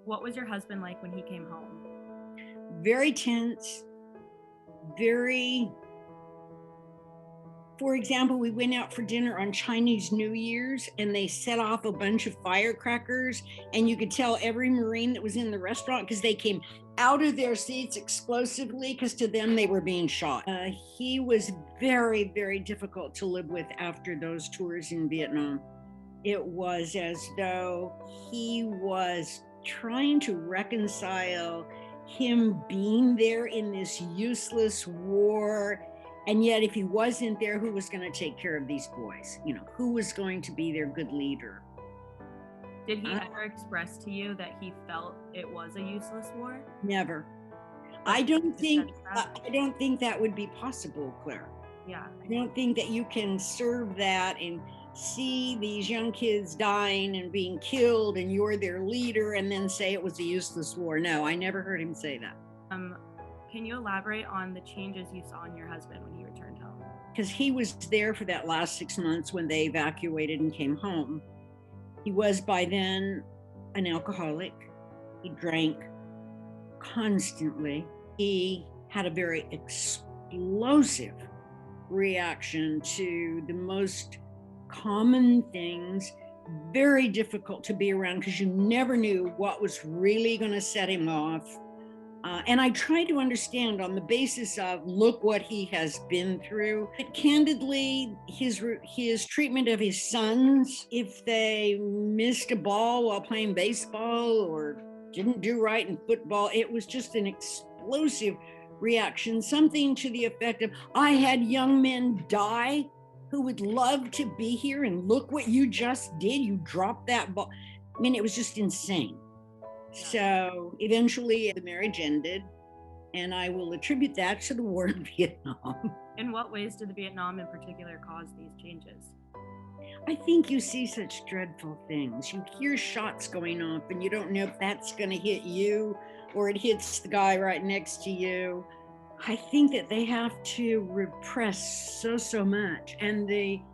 What was your husband like when he came home? Very tense, very, for example, we went out for dinner on Chinese New Year's and they set off a bunch of firecrackers, and you could tell every Marine that was in the restaurant because they came out of their seats explosively because to them they were being shot. He was very, very difficult to live with after those tours in Vietnam. It was as though he was trying to reconcile him being there in this useless war. And yet, if he wasn't there, who was going to take care of these boys? You know, who was going to be their good leader? Did he ever express to you that he felt it was a useless war? Never. I don't think that would be possible, Claire. Yeah. I don't think that you can serve that and see these young kids dying and being killed and you're their leader and then say it was a useless war. No, I never heard him say that. Can you elaborate on the changes you saw in your husband when he returned home? Because he was there for that last 6 months when they evacuated and came home. He was by then an alcoholic. He drank constantly. He had a very explosive reaction to the most common things, very difficult to be around because you never knew what was really going to set him off. And I try to understand on the basis of, look what he has been through. But candidly, his treatment of his sons, if they missed a ball while playing baseball or didn't do right in football, it was just an explosive reaction, something to the effect of, I had young men die who would love to be here, and look what you just did. You dropped that ball. I mean, it was just insane. So eventually the marriage ended, and I will attribute that to the war in Vietnam. In what ways did the Vietnam in particular cause these changes? I think you see such dreadful things. You hear shots going off and you don't know if that's going to hit you or it hits the guy right next to you. I think that they have to repress so much, and they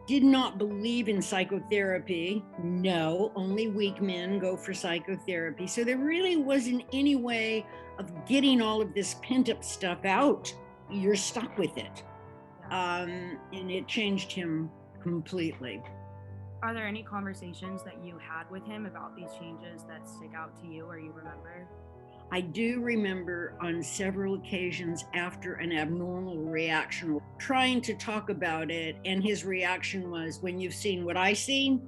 did not believe in psychotherapy. No, only weak men go for psychotherapy. So there really wasn't any way of getting all of this pent-up stuff out. You're stuck with it. And it changed him completely. Are there any conversations that you had with him about these changes that stick out to you or you remember? I do remember on several occasions after an abnormal reaction, trying to talk about it, and his reaction was, when you've seen what I've seen,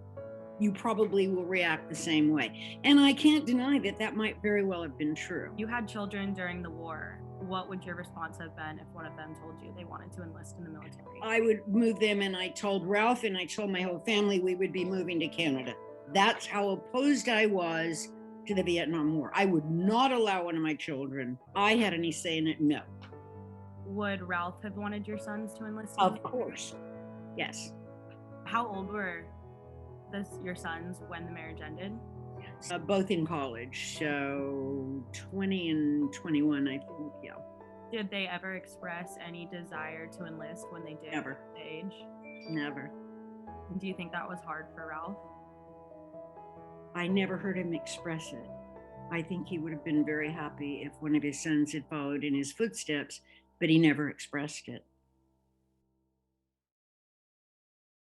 you probably will react the same way. And I can't deny that that might very well have been true. You had children during the war. What would your response have been if one of them told you they wanted to enlist in the military? I would move them, and I told Ralph and I told my whole family we would be moving to Canada. That's how opposed I was to the Vietnam War. I would not allow one of my children, I had any say in it, no. Would Ralph have wanted your sons to enlist? Of course, yes. How old were your sons when the marriage ended? Both in college, so 20 and 21, I think, yeah. Did they ever express any desire to enlist when they did? Never. At the age? Never. Do you think that was hard for Ralph? I never heard him express it. I think he would have been very happy if one of his sons had followed in his footsteps, but he never expressed it.